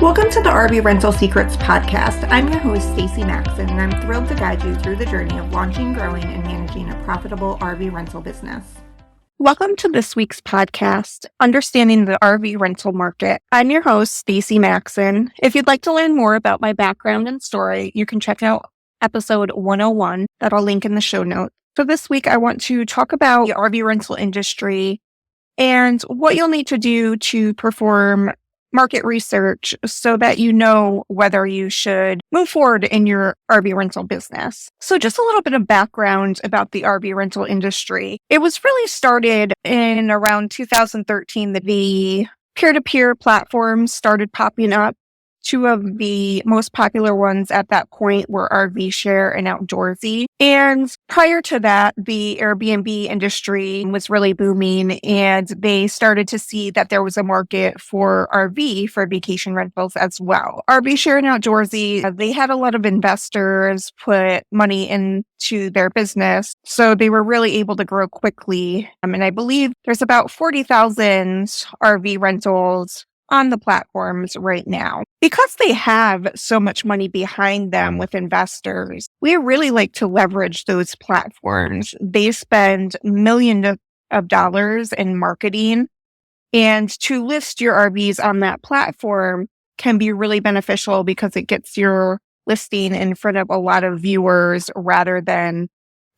Welcome to the RV Rental Secrets podcast. I'm your host, Stacey Maxon, and I'm thrilled to guide you through the journey of launching, growing, and managing a profitable RV rental business. Welcome to this week's podcast, Understanding the RV Rental Market. I'm your host, Stacey Maxon. If you'd like to learn more about my background and story, you can check out episode 101 that I'll link in the show notes. So this week, I want to talk about the RV rental industry and what you'll need to do to perform market research so that you know whether you should move forward in your RV rental business. So just a little bit of background about the RV rental industry. It was really started in around 2013 that the peer-to-peer platforms started popping up. Two of the most popular ones at that point were RVshare and Outdoorsy. And prior to that, the Airbnb industry was really booming, and they started to see that there was a market for RV for vacation rentals as well. RVshare and Outdoorsy, they had a lot of investors put money into their business, so they were really able to grow quickly. And I believe there's about 40,000 RV rentals on the platforms right now. Because they have so much money behind them with investors, we really like to leverage those platforms. They spend millions of dollars in marketing, and to list your RVs on that platform can be really beneficial because it gets your listing in front of a lot of viewers rather than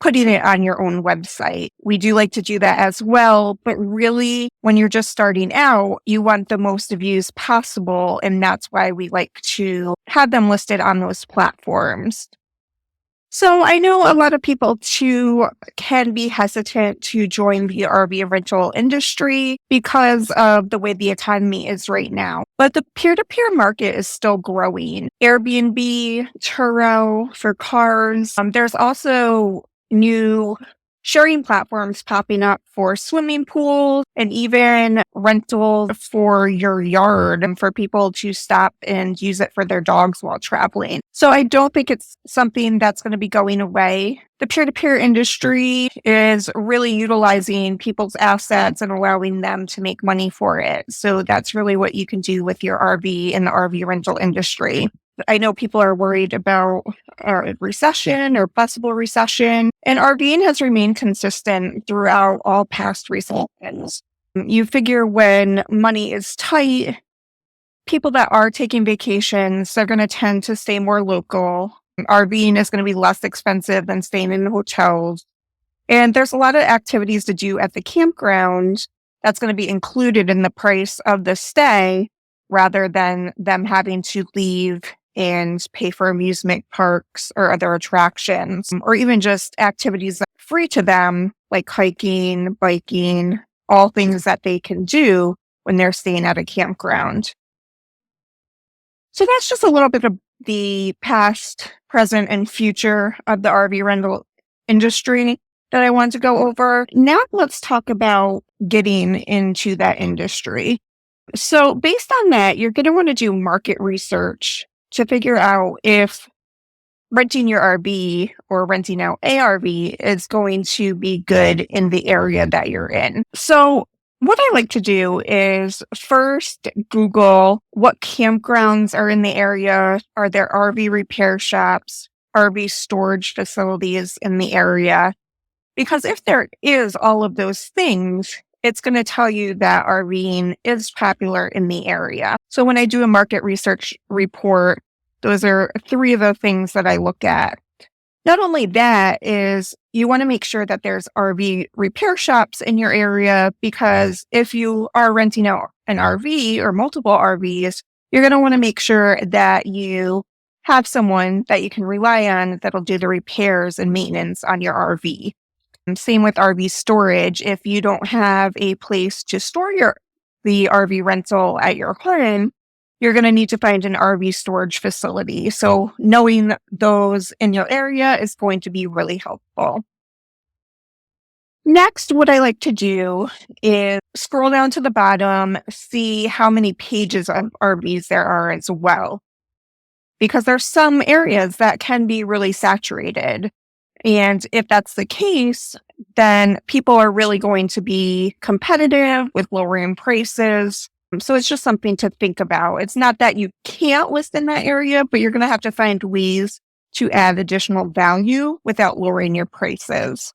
putting it on your own website. We do like to do that as well, but really when you're just starting out, you want the most views possible, and that's why we like to have them listed on those platforms. So I know a lot of people too can be hesitant to join the RV rental industry because of the way the economy is right now. But the peer-to-peer market is still growing. Airbnb, Turo for cars. There's also new sharing platforms popping up for swimming pools and even rentals for your yard and for people to stop and use it for their dogs while traveling. So I don't think it's something that's going to be going away. The peer-to-peer industry is really utilizing people's assets and allowing them to make money for it. So that's really what you can do with your RV in the RV rental industry. I know people are worried about a recession or possible recession, and RVing has remained consistent throughout all past recessions. You figure when money is tight, people that are taking vacations, they're going to tend to stay more local. RVing is going to be less expensive than staying in hotels. And there's a lot of activities to do at the campground that's going to be included in the price of the stay rather than them having to leave and pay for amusement parks or other attractions, or even just activities that are free to them, like hiking, biking, all things that they can do when they're staying at a campground. So that's just a little bit of the past, present, and future of the RV rental industry that I want to go over. Now let's talk about getting into that industry. So based on that, you're going to want to do market research to figure out if renting your RV or renting out a RV is going to be good in the area that you're in. So what I like to do is first Google what campgrounds are in the area. Are there RV repair shops, RV storage facilities in the area? Because if there is all of those things, it's going to tell you that RVing is popular in the area. So when I do a market research report, those are three of the things that I look at. Not only that is you want to make sure that there's RV repair shops in your area, because if you are renting out an RV or multiple RVs, you're going to want to make sure that you have someone that you can rely on that'll do the repairs and maintenance on your RV. Same with RV storage. If you don't have a place to store the RV rental at your home, you're going to need to find an RV storage facility. So knowing those in your area is going to be really helpful. Next, what I like to do is scroll down to the bottom, see how many pages of RVs there are as well. Because there's some areas that can be really saturated. And if that's the case, then people are really going to be competitive with lowering prices. So it's just something to think about. It's not that you can't list in that area, but you're going to have to find ways to add additional value without lowering your prices.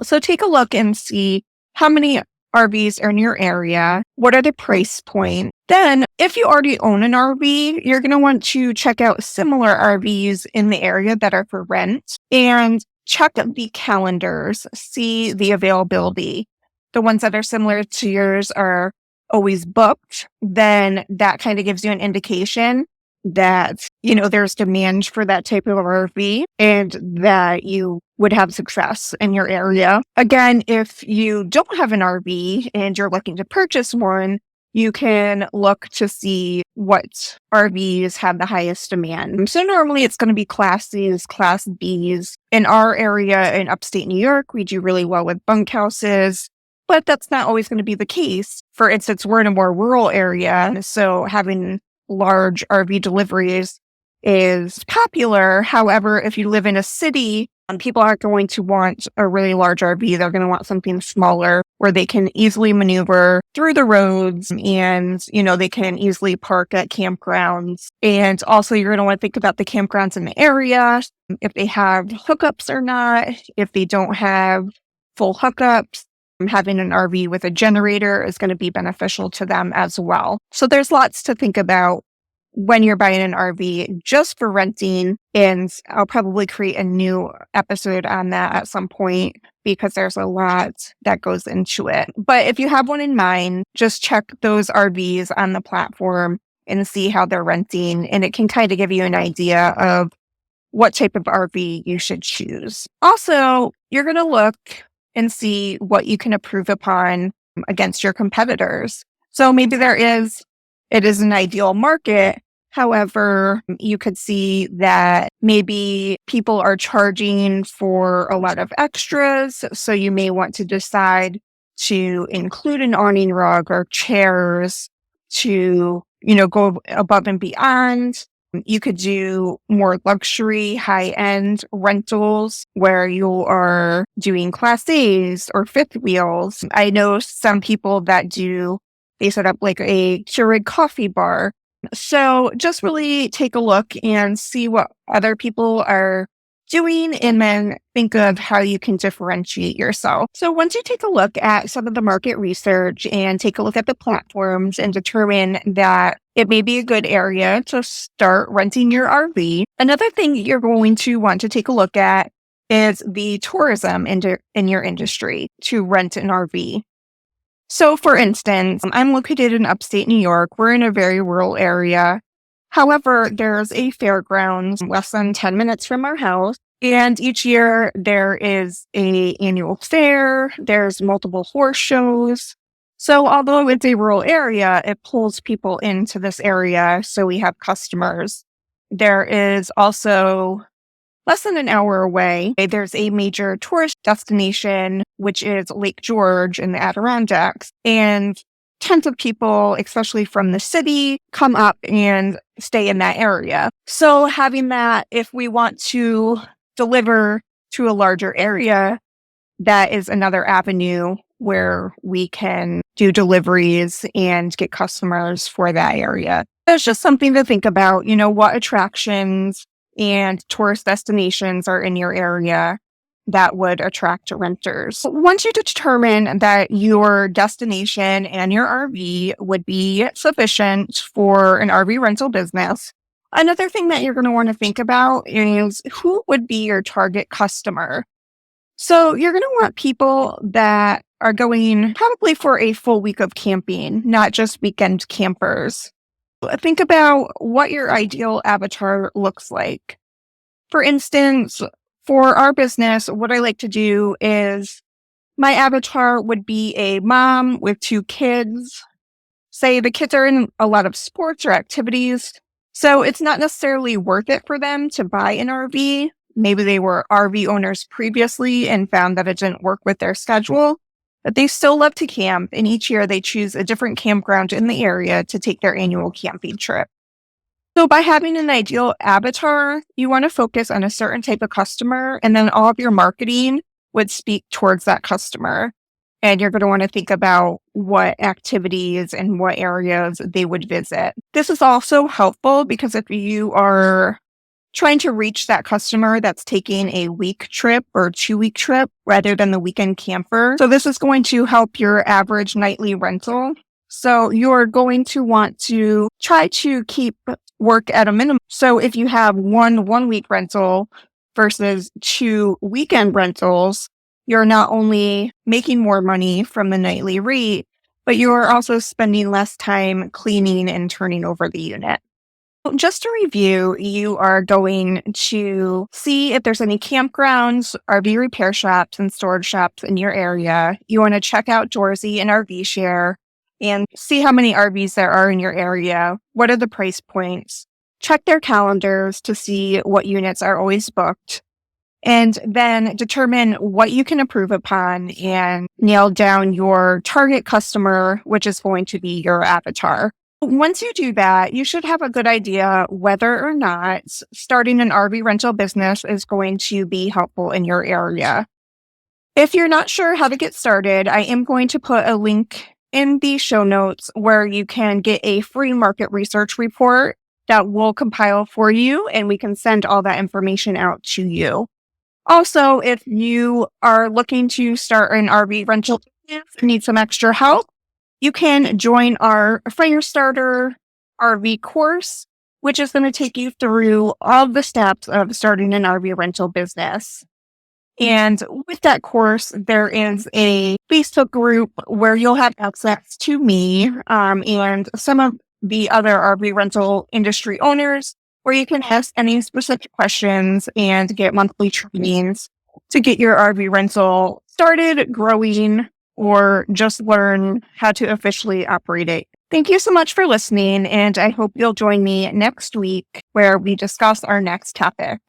So take a look and see how many RVs are in your area. What are the price points? Then, if you already own an RV, you're going to want to check out similar RVs in the area that are for rent and check the calendars, see the availability. The ones that are similar to yours are always booked. Then that kind of gives you an indication that, there's demand for that type of RV and that you would have success in your area. Again, if you don't have an RV and you're looking to purchase one, you can look to see what RVs have the highest demand. So normally it's going to be Class Cs, Class Bs. In our area in upstate New York, we do really well with bunkhouses, but that's not always going to be the case. For instance, we're in a more rural area, so having large RV deliveries is popular. However, if you live in a city, people aren't going to want a really large RV. They're going to want something smaller where they can easily maneuver through the roads and, they can easily park at campgrounds. And also you're going to want to think about the campgrounds in the area, if they have hookups or not. If they don't have full hookups, having an RV with a generator is going to be beneficial to them as well. So there's lots to think about when you're buying an RV just for renting. And I'll probably create a new episode on that at some point because there's a lot that goes into it. But if you have one in mind, just check those RVs on the platform and see how they're renting. And it can kind of give you an idea of what type of RV you should choose. Also, you're going to look and see what you can improve upon against your competitors. So maybe it is an ideal market. However, you could see that maybe people are charging for a lot of extras. So you may want to decide to include an awning rug or chairs to, go above and beyond. You could do more luxury, high-end rentals where you are doing Class A's or fifth wheels. I know some people that they set up like a Keurig coffee bar. So just really take a look and see what other people are doing and then think of how you can differentiate yourself. So once you take a look at some of the market research and take a look at the platforms and determine that it may be a good area to start renting your RV, another thing you're going to want to take a look at is the tourism in your industry to rent an RV. So for instance, I'm located in upstate New York. We're in a very rural area. However, there's a fairgrounds less than 10 minutes from our house. And each year there is an annual fair. There's multiple horse shows. So although it's a rural area, it pulls people into this area. So we have customers. There is also less than an hour away, there's a major tourist destination, which is Lake George in the Adirondacks. And tons of people, especially from the city, come up and stay in that area. So having that, if we want to deliver to a larger area, that is another avenue where we can do deliveries and get customers for that area. There's just something to think about, what attractions and tourist destinations are in your area that would attract renters. Once you determine that your destination and your RV would be sufficient for an RV rental business, another thing that you're going to want to think about is who would be your target customer. So you're going to want people that are going probably for a full week of camping, not just weekend campers. Think about what your ideal avatar looks like. For instance, for our business, what I like to do is my avatar would be a mom with 2 kids. Say the kids are in a lot of sports or activities, so it's not necessarily worth it for them to buy an RV. Maybe they were RV owners previously and found that it didn't work with their schedule, but they still love to camp, and each year they choose a different campground in the area to take their annual camping trip. So by having an ideal avatar, you want to focus on a certain type of customer, and then all of your marketing would speak towards that customer. and you're going to want to think about what activities and what areas they would visit. This is also helpful because if you are trying to reach that customer that's taking a week trip or 2-week trip rather than the weekend camper. So this is going to help your average nightly rental. So you're going to want to try to keep work at a minimum. So if you have one week rental versus 2 weekend rentals, you're not only making more money from the nightly rate, but you're also spending less time cleaning and turning over the unit. Just to review, you are going to see if there's any campgrounds, RV repair shops, and storage shops in your area. You want to check out Outdoorsy and RV Share and see how many RVs there are in your area. What are the price points? Check their calendars to see what units are always booked. And then determine what you can improve upon and nail down your target customer, which is going to be your avatar. Once you do that, you should have a good idea whether or not starting an RV rental business is going to be helpful in your area. If you're not sure how to get started, I am going to put a link in the show notes where you can get a free market research report that we'll compile for you, and we can send all that information out to you. Also, if you are looking to start an RV rental business and need some extra help, you can join our Fire Starter RV course, which is going to take you through all the steps of starting an RV rental business. And with that course, there is a Facebook group where you'll have access to me and some of the other RV rental industry owners, where you can ask any specific questions and get monthly trainings to get your RV rental started, growing, or just learn how to officially operate it. Thank you so much for listening, and I hope you'll join me next week where we discuss our next topic.